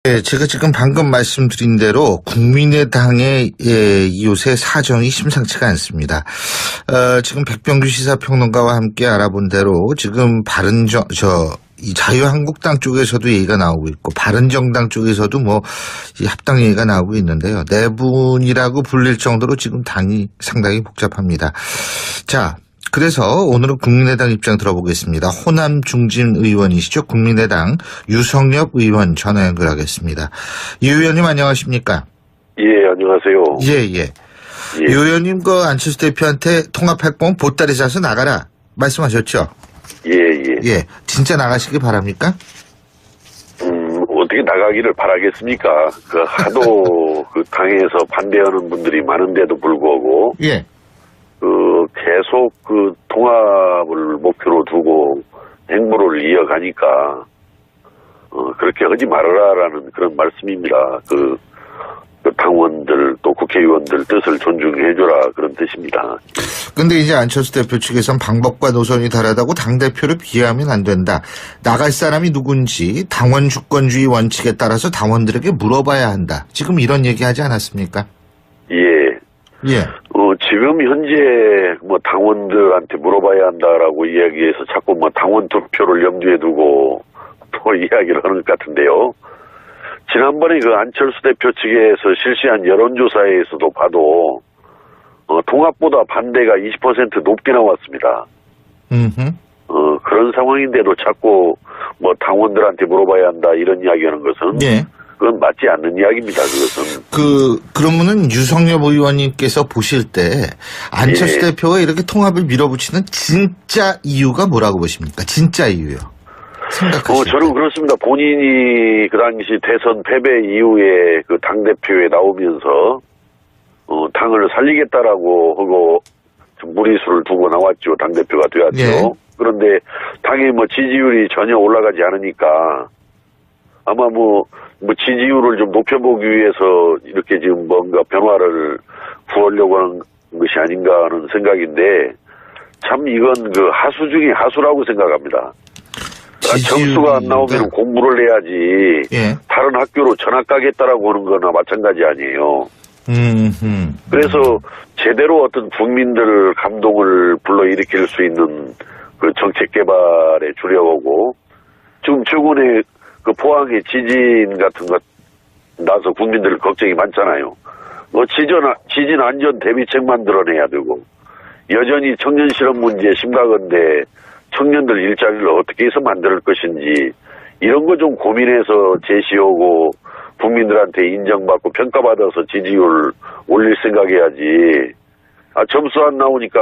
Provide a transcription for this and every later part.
네, 제가 지금 방금 말씀드린 대로 국민의당의 요새 사정이 심상치가 않습니다. 지금 백병규 시사평론가와 함께 알아본 대로 지금 이 자유한국당 쪽에서도 얘기가 나오고 있고 바른정당 쪽에서도 이 합당 얘기가 나오고 있는데요. 내분이라고 불릴 정도로 지금 당이 상당히 복잡합니다. 자, 그래서 오늘은 국민의당 입장 들어보겠습니다. 호남 중진 의원이시죠. 국민의당 유성엽 의원 전화 연결하겠습니다. 유 의원님 안녕하십니까? 예, 안녕하세요. 예. 유 의원님 안철수 대표한테 통합할 거면 보따리 싸서 나가라 말씀하셨죠? 예. 진짜 나가시길 바랍니까? 어떻게 나가기를 바라겠습니까? 하도 당에서 반대하는 분들이 많은데도 불구하고. 예. 계속 통합을 목표로 두고 행보를 이어가니까, 그렇게 하지 말아라라는 그런 말씀입니다. 당원들 또 국회의원들 뜻을 존중해줘라 그런 뜻입니다. 근데 이제 안철수 대표 측에선 방법과 노선이 다르다고 당대표를 비하하면 안 된다. 나갈 사람이 누군지 당원 주권주의 원칙에 따라서 당원들에게 물어봐야 한다. 지금 이런 얘기 하지 않았습니까? 예. 지금 현재 당원들한테 물어봐야 한다라고 이야기해서 자꾸 당원 투표를 염두에 두고 또 이야기를 하는 것 같은데요. 지난번에 안철수 대표 측에서 실시한 여론조사에서도 봐도 통합보다 반대가 20% 높게 나왔습니다. 그런 상황인데도 자꾸 당원들한테 물어봐야 한다 이런 이야기하는 것은 그건 맞지 않는 이야기입니다. 그것은. 그러면은 유성엽 의원님께서 보실 때 안철수 대표가 이렇게 통합을 밀어붙이는 진짜 이유가 뭐라고 보십니까? 진짜 이유요. 저는 그렇습니다. 본인이 그 당시 대선 패배 이후에 당대표에 나오면서 당을 살리겠다라고 하고 무리수를 두고 나왔죠. 당대표가 되었죠. 그런데 당의 지지율이 전혀 올라가지 않으니까 아마 지지율을 좀 높여보기 위해서 이렇게 지금 뭔가 변화를 구하려고 하는 것이 아닌가 하는 생각인데 참 이건 하수 중에 하수라고 생각합니다. 점수가 안 나오면 공부를 해야지 다른 학교로 전학 가겠다라고 하는 거나 마찬가지 아니에요. 그래서 제대로 어떤 국민들 감동을 불러일으킬 수 있는 정책 개발에 주려고 지금 최근에 포항의 지진 같은 것 나서 국민들 걱정이 많잖아요. 지진 안전 대비책 만들어내야 되고 여전히 청년 실업 문제 심각한데 청년들 일자리를 어떻게 해서 만들 것인지 이런 거 좀 고민해서 제시하고 국민들한테 인정받고 평가받아서 지지율 올릴 생각해야지. 점수 안 나오니까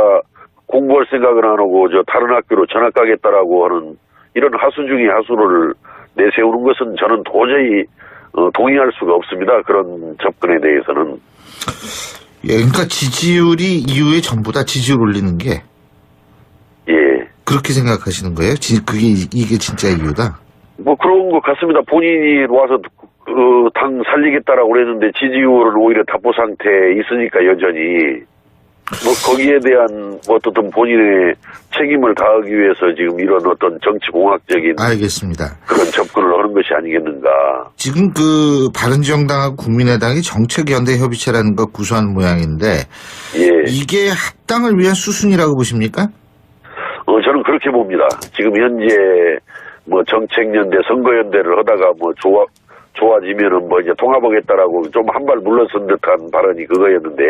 공부할 생각은 안 하고 다른 학교로 전학 가겠다라고 하는 이런 하수 중에 하수를 내세우는 것은 저는 도저히 동의할 수가 없습니다. 그런 접근에 대해서는. 그러니까 지지율이 이유의 전부다. 지지율 올리는 게. 그렇게 생각하시는 거예요? 이게 진짜 이유다? 그런 것 같습니다. 본인이 와서 당 살리겠다라고 그랬는데 지지율은 오히려 답보 상태에 있으니까 여전히 거기에 대한 어떤 본인의 책임을 다하기 위해서 지금 이런 어떤 정치공학적인 알겠습니다. 그런 접근을 하는 것이 아니겠는가. 지금 바른정당하고 국민의당이 정책연대협의체라는 걸 구성한 모양인데 이게 합당을 위한 수순이라고 보십니까? 저는 그렇게 봅니다. 지금 현재 정책연대 선거연대를 하다가 좋아지면은 이제 통합하겠다라고 좀 한 발 물러선 듯한 발언이 그거였는데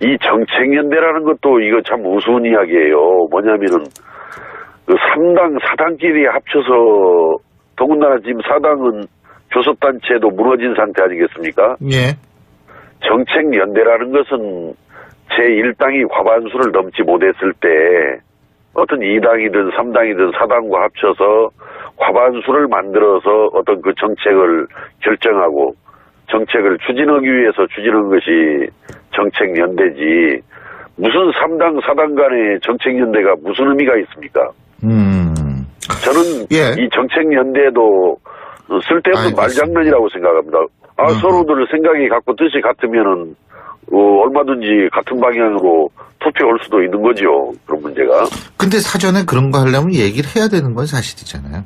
이 정책연대라는 것도 이거 참 우스운 이야기예요. 뭐냐면은 3당 4당끼리 합쳐서 더군다나 지금 4당은 교섭단체도 무너진 상태 아니겠습니까? 정책연대라는 것은 제1당이 과반수를 넘지 못했을 때 어떤 2당이든 3당이든 4당과 합쳐서 과반수를 만들어서 어떤 정책을 결정하고 정책을 추진하기 위해서 추진한 것이 정책연대지 무슨 3당 4당 간의 정책연대가 무슨 의미가 있습니까? 저는 이 정책연대도 쓸데없는 말장난이라고 생각합니다. 서로들 생각이 같고 뜻이 같으면은 얼마든지 같은 방향으로 투표할 수도 있는 거죠. 그런 문제가. 근데 사전에 그런 거 하려면 얘기를 해야 되는 건 사실이잖아요.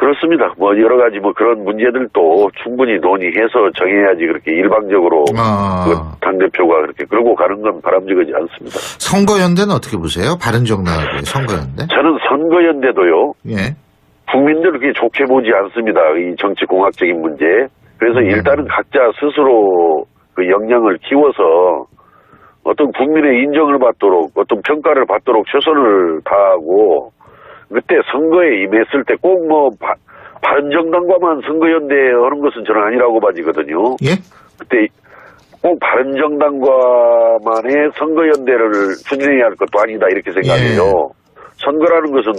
그렇습니다. 뭐 여러 가지 뭐 그런 문제들도 충분히 논의해서 정해야지 그렇게 일방적으로 그 당대표가 그렇게 그러고 가는 건 바람직하지 않습니다. 선거연대는 어떻게 보세요? 바른정당하고의 선거연대? 저는 선거연대도요. 예. 국민들을 그렇게 좋게 보지 않습니다. 이 정치공학적인 문제. 그래서 일단은 각자 스스로 그 역량을 키워서 어떤 국민의 인정을 받도록 어떤 평가를 받도록 최선을 다하고 그때 선거에 임했을 때 꼭 뭐 바른정당과만 선거연대 하는 것은 저는 아니라고 봐지거든요. 예? 그때 꼭 바른정당과만의 선거연대를 추진해야 할 것도 아니다 이렇게 생각해요. 예. 선거라는 것은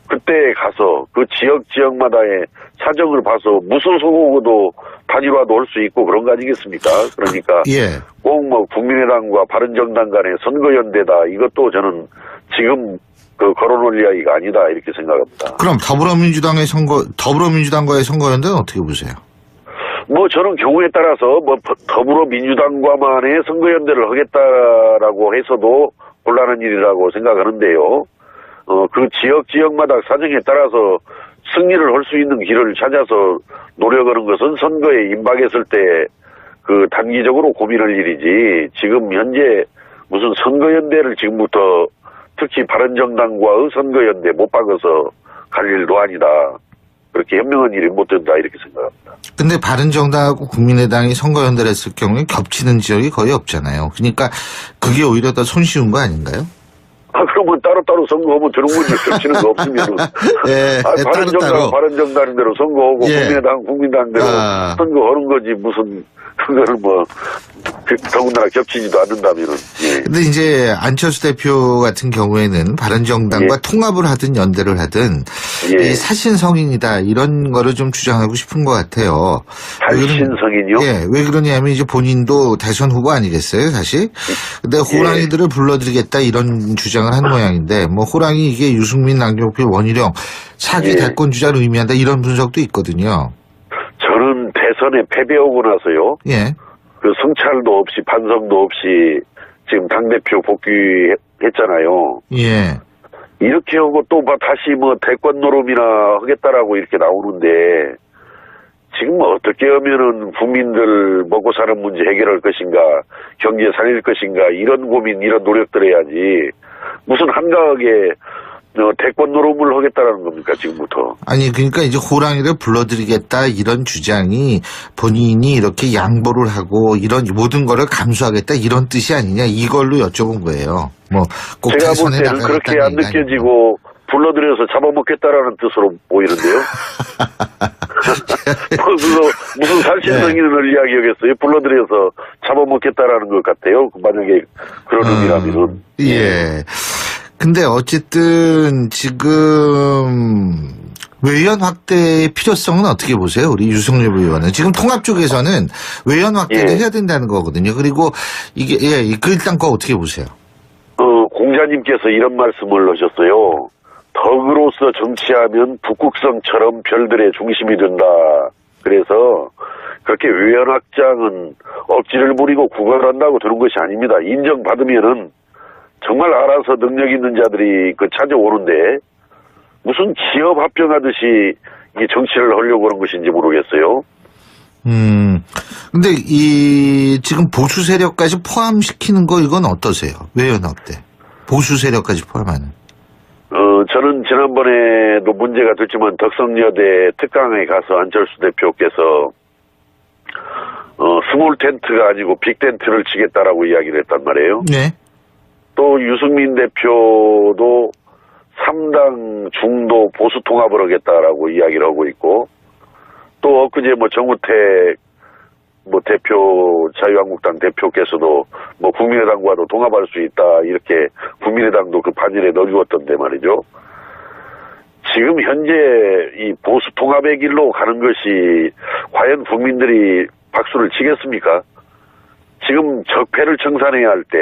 그때 가서 그 지역마다의 사정을 봐서 무소속으로도 단일화도 할 수 있고 그런 거 아니겠습니까? 그러니까 예. 꼭 뭐 국민의당과 바른정당 간의 선거연대다 이것도 저는 지금 그 거론할 이야기가 아니다 이렇게 생각합니다. 그럼 더불어민주당과의 선거연대는 어떻게 보세요? 뭐 저는 경우에 따라서 뭐 더불어민주당과만의 선거연대를 하겠다라고 해서도 곤란한 일이라고 생각하는데요. 그 지역마다 사정에 따라서 승리를 할 수 있는 길을 찾아서 노력하는 것은 선거에 임박했을 때 그 단기적으로 고민할 일이지 지금 현재 무슨 선거연대를 지금부터 특히 바른정당과의 선거연대 못 박아서 갈 일도 아니다. 그렇게 현명한 일이 못 된다 이렇게 생각합니다. 근데 바른정당하고 국민의당이 선거연대를 했을 경우에 겹치는 지역이 거의 없잖아요. 그러니까 그게 오히려 더 손쉬운 거 아닌가요? 그러면 따로따로 선거하면 되는 거지. 겹치는 거 없으면. 예, 바른정당, 바른정당대로 선거하고, 예. 국민당대로 선거하는 거지. 무슨, 그거를 뭐, 더군다나 겹치지도 않는다면은. 예. 근데 이제 안철수 대표 같은 경우에는 바른정당과 통합을 하든 연대를 하든 이 사신성인이다 이런 거를 좀 주장하고 싶은 것 같아요. 사신성인이요? 예, 왜 그러냐면 이제 본인도 대선 후보 아니겠어요, 사실? 근데 호랑이들을 불러들이겠다 이런 주장을 한 모양인데 뭐 호랑이 이게 유승민, 남경필, 원희룡 차기 대권 주자를 의미한다 이런 분석도 있거든요. 저는 대선에 패배하고 나서요. 예. 그 성찰도 없이 반성도 없이 지금 당대표 복귀했잖아요. 예. 이렇게 하고 또 다시 뭐 대권 노름이나 하겠다라고 이렇게 나오는데 지금 어떻게 하면은 국민들 먹고 사는 문제 해결할 것인가 경제 살릴 것인가 이런 고민 이런 노력들 해야지 무슨 한가하게 대권 노름을 하겠다라는 겁니까 지금부터. 아니 그러니까 이제 호랑이를 불러들이겠다 이런 주장이 본인이 이렇게 양보를 하고 이런 모든 거를 감수하겠다 이런 뜻이 아니냐 이걸로 여쭤본 거예요. 뭐 꼭 제가 볼 때는 그렇게 안 느껴지고 불러들여서 잡아먹겠다라는 뜻으로 보이는데요. 무슨 살신성인을 이야기하겠어요. 불러들여서 잡아먹겠다라는 것 같아요. 만약에 그런 의미라면은. 예. 근데 어쨌든 지금 외연 확대의 필요성은 어떻게 보세요? 우리 유승엽 의원은 지금 통합 쪽에서는 외연 확대를 해야 된다는 거거든요. 그리고 이게 그 일단 거 어떻게 보세요? 공자님께서 이런 말씀을 하셨어요. 덕으로서 정치하면 북극성처럼 별들의 중심이 된다. 그래서 그렇게 외연 확장은 억지를 부리고 구걸한다고 되는 것이 아닙니다. 인정받으면은 정말 알아서 능력 있는 자들이 찾아오는데 무슨 기업 합병하듯이 이 정치를 하려고 하는 것인지 모르겠어요. 근데 지금 보수 세력까지 포함시키는 거 이건 어떠세요? 외연 확대. 보수 세력까지 포함하는. 저는 지난번에도 문제가 됐지만 덕성여대 특강에 가서 안철수 대표께서 스몰 텐트가 아니고 빅 텐트를 치겠다라고 이야기를 했단 말이에요. 네. 또 유승민 대표도 3당 중도 보수 통합을 하겠다라고 이야기를 하고 있고 또 엊그제 정우택 대표 자유한국당 대표께서도 국민의당과도 통합할 수 있다 이렇게 국민의당도 그 반열에 넣어주었던데 말이죠. 지금 현재 이 보수 통합의 길로 가는 것이 과연 국민들이 박수를 치겠습니까? 지금 적폐를 청산해야 할 때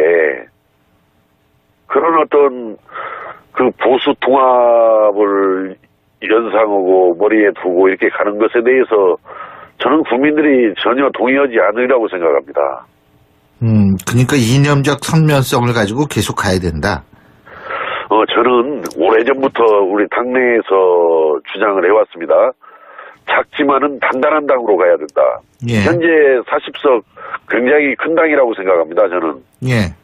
그런 어떤 그 보수 통합을 연상하고 머리에 두고 이렇게 가는 것에 대해서 저는 국민들이 전혀 동의하지 않으리라고 생각합니다. 그러니까 이념적 선면성을 가지고 계속 가야 된다. 저는 오래전부터 우리 당내에서 주장을 해왔습니다. 작지만은 단단한 당으로 가야 된다. 예. 현재 40석 굉장히 큰 당이라고 생각합니다, 저는. 예.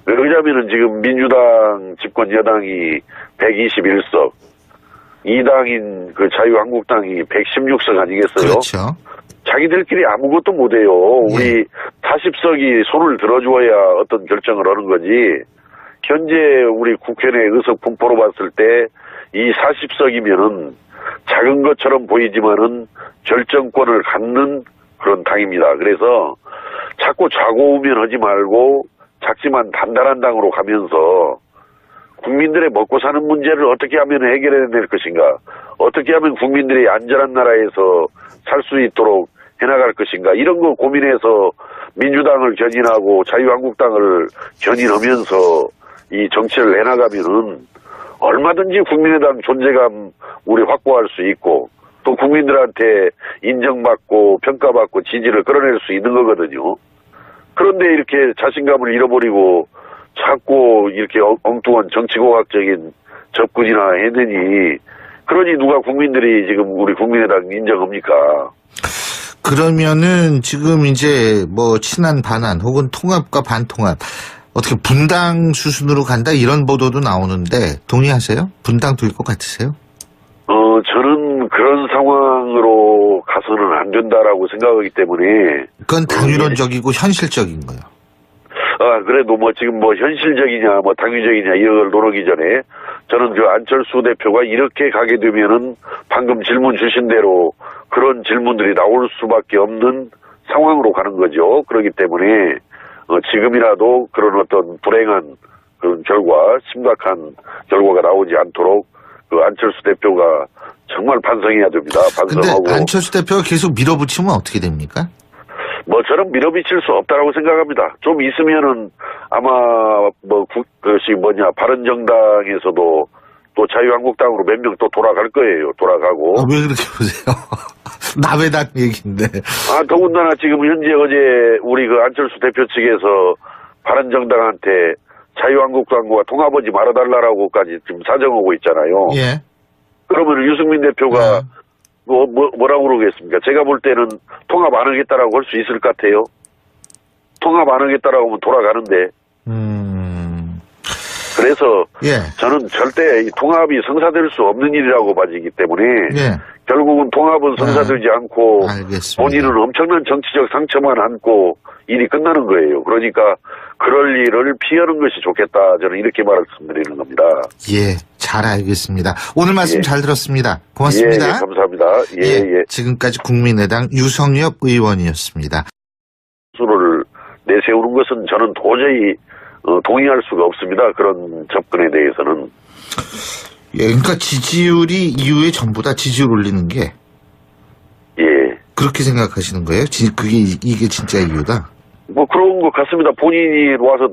왜냐하면 지금 민주당 집권 여당이 121석, 2당인 그 자유한국당이 116석 아니겠어요? 그렇죠. 자기들끼리 아무것도 못해요. 우리 40석이 손을 들어줘야 어떤 결정을 하는 거지. 현재 우리 국회 내 의석 분포로 봤을 때 이 40석이면은 작은 것처럼 보이지만은 결정권을 갖는 그런 당입니다. 그래서 자꾸 좌고우면 하지 말고 작지만 단단한 당으로 가면서 국민들의 먹고 사는 문제를 어떻게 하면 해결해낼 것인가, 어떻게 하면 국민들이 안전한 나라에서 살 수 있도록 해나갈 것인가, 이런 거 고민해서 민주당을 견인하고 자유한국당을 견인하면서 이 정치를 해나가면은 얼마든지 국민의당 존재감 우리 확보할 수 있고 또 국민들한테 인정받고 평가받고 지지를 끌어낼 수 있는 거거든요. 그런데 이렇게 자신감을 잃어버리고 자꾸 이렇게 엉뚱한 정치공학적인 접근이나 했느니, 그러니 누가 국민들이 지금 우리 국민의당 인정합니까? 그러면은 지금 이제 뭐 친한 반한 혹은 통합과 반통합, 어떻게 분당 수순으로 간다 이런 보도도 나오는데 동의하세요? 분당 될 것 같으세요? 저는 그런 상황으로 가서는 안 된다라고 생각하기 때문에. 그건 당위론적이고 현실적인 거예요. 그래도 뭐 지금 뭐 현실적이냐 뭐 당위적이냐 이런 걸 논하기 전에 저는 그 안철수 대표가 이렇게 가게 되면은 방금 질문 주신 대로 그런 질문들이 나올 수밖에 없는 상황으로 가는 거죠. 그렇기 때문에 지금이라도 그런 어떤 불행한 그런 결과, 심각한 결과가 나오지 않도록 그 안철수 대표가 정말 반성해야 됩니다. 반성하고. 근데 안철수 대표가 계속 밀어붙이면 어떻게 됩니까? 저는 밀어붙일 수 없다라고 생각합니다. 좀 있으면은 아마 그것이 바른정당에서도 또 자유한국당으로 몇 명 또 돌아갈 거예요. 돌아가고. 왜 그렇게 보세요? 남의당 얘기인데. 더군다나 지금 현재 어제 우리 그 안철수 대표 측에서 바른정당한테 자유한국당과 통합하지 말아달라고까지 지금 사정하고 있잖아요. 예. 그러면 유승민 대표가 뭐라고 그러겠습니까? 제가 볼 때는 통합 안 하겠다라고 할 수 있을 것 같아요. 통합 안 하겠다라고 하면 돌아가는데. 그래서 저는 절대 이 통합이 성사될 수 없는 일이라고 봐지기 때문에 결국은 통합은 성사되지 않고 알겠습니다. 본인은 엄청난 정치적 상처만 안고 일이 끝나는 거예요. 그러니까 그럴 일을 피하는 것이 좋겠다. 저는 이렇게 말씀드리는 겁니다. 예, 잘 알겠습니다. 오늘 말씀 잘 들었습니다. 고맙습니다. 예, 감사합니다. 예. 지금까지 국민의당 유성엽 의원이었습니다. 수를 내세우는 것은 저는 도저히 동의할 수가 없습니다. 그런 접근에 대해서는. 예, 그러니까 지지율이 이후에 전부 다 지지율 올리는 게. 예. 그렇게 생각하시는 거예요? 이게 진짜 이유다? 그런 것 같습니다. 본인이 와서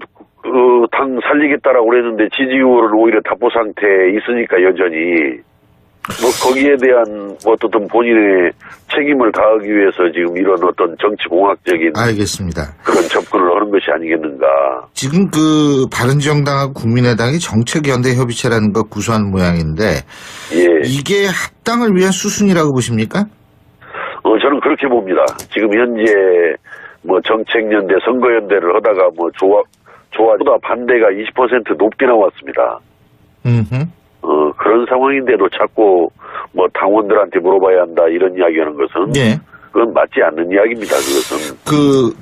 당 살리겠다라고 그랬는데 지지율은 오히려 답보 상태에 있으니까 여전히. 거기에 대한 어떤 본인의 책임을 다하기 위해서 지금 이런 어떤 정치공학적인. 알겠습니다. 그런 접근을 하는 것이 아니겠는가. 지금 그 바른정당하고 국민의당이 정책연대협의체라는 걸 구성한 모양인데. 이게 합당을 위한 수순이라고 보십니까? 저는 그렇게 봅니다. 지금 현재 정책연대, 선거연대를 하다가 조합보다 반대가 20% 높게 나왔습니다. 그런 상황인데도 자꾸 당원들한테 물어봐야 한다 이런 이야기하는 것은 그건 맞지 않는 이야기입니다. 그것은.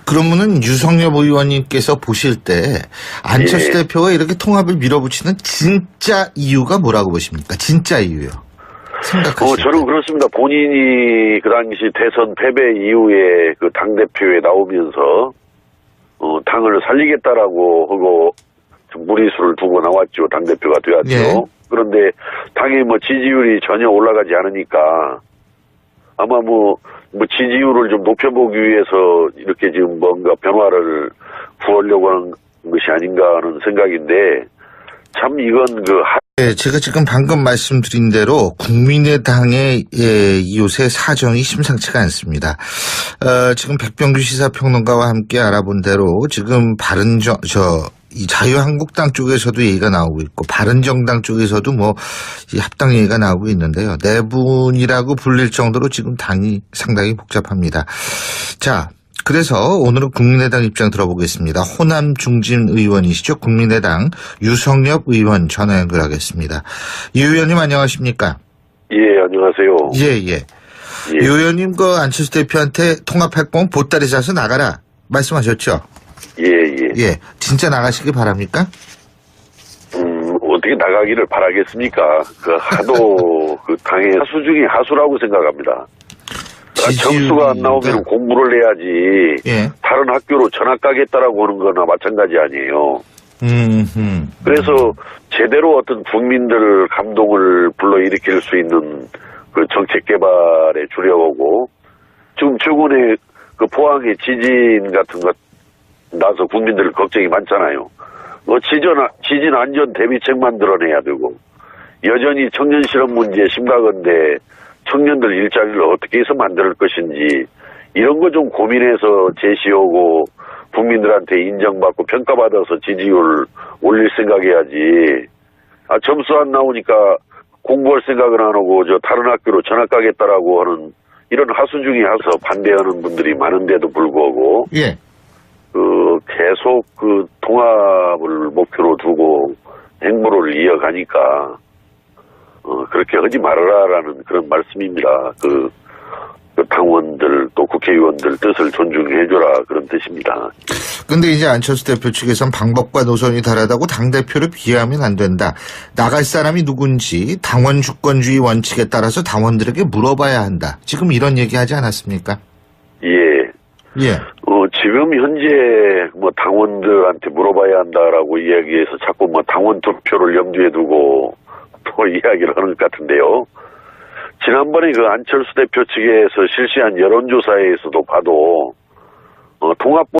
그러면은 유성엽 의원님께서 보실 때 안철수 대표가 이렇게 통합을 밀어붙이는 진짜 이유가 뭐라고 보십니까? 진짜 이유요. 저는 그렇습니다. 본인이 그 당시 대선 패배 이후에 그 당대표에 나오면서 당을 살리겠다라고 하고 무리수를 두고 나왔죠. 당대표가 되었죠. 그런데 당의 지지율이 전혀 올라가지 않으니까 아마 지지율을 좀 높여보기 위해서 이렇게 지금 뭔가 변화를 구하려고 하는 것이 아닌가 하는 생각인데, 참 이건 제가 지금 방금 말씀드린 대로 국민의당의 요새 사정이 심상치가 않습니다. 지금 백병규 시사평론가와 함께 알아본 대로 지금 이 자유한국당 쪽에서도 얘기가 나오고 있고 바른정당 쪽에서도 뭐 이 합당 얘기가 나오고 있는데요. 내분이라고 불릴 정도로 지금 당이 상당히 복잡합니다. 자, 그래서 오늘은 국민의당 입장 들어보겠습니다. 호남 중진 의원이시죠. 국민의당 유성엽 의원 전화 연결하겠습니다. 유 의원님 안녕하십니까? 예, 안녕하세요. 예. 유 의원님 그 안철수 대표한테 통합할 거면 보따리 싸서 나가라 말씀하셨죠? 예. 진짜 나가시기 바랍니까? 어떻게 나가기를 바라겠습니까? 그 하도 그 당의 하수 중에 하수라고 생각합니다. 점수가 안 나오면 공부를 해야지. 예. 다른 학교로 전학 가겠다라고 하는 거나 마찬가지 아니에요. 그래서 제대로 어떤 국민들 감동을 불러일으킬 수 있는 그 정책 개발에 주려고 지금 최근에 그 포항의 지진 같은 것 나서 국민들 걱정이 많잖아요. 지진 안전 대비책 만들어내야 되고 여전히 청년 실업 문제 심각한데 청년들 일자리를 어떻게 해서 만들 것인지 이런 거 좀 고민해서 제시하고 국민들한테 인정받고 평가받아서 지지율 올릴 생각해야지. 점수 안 나오니까 공부할 생각은 안 하고 다른 학교로 전학 가겠다라고 하는 이런 하수 중에 하서 반대하는 분들이 많은데도 불구하고 예. 계속 그 통합을 목표로 두고 행보를 이어가니까 그렇게 하지 말아라라는 그런 말씀입니다. 그 당원들 또 국회의원들 뜻을 존중해줘라 그런 뜻입니다. 근데 이제 안철수 대표 측에선 방법과 노선이 다르다고 당대표를 비하하면 안 된다. 나갈 사람이 누군지 당원 주권주의 원칙에 따라서 당원들에게 물어봐야 한다. 지금 이런 얘기 하지 않았습니까? 예. 지금 현재 뭐 당원들한테 물어봐야 한다라고 이야기해서 자꾸 뭐 당원 투표를 염두에 두고 또 이야기를 하는 것 같은데요. 지난번에 그 안철수 대표 측에서 실시한 여론조사에서도 봐도 통합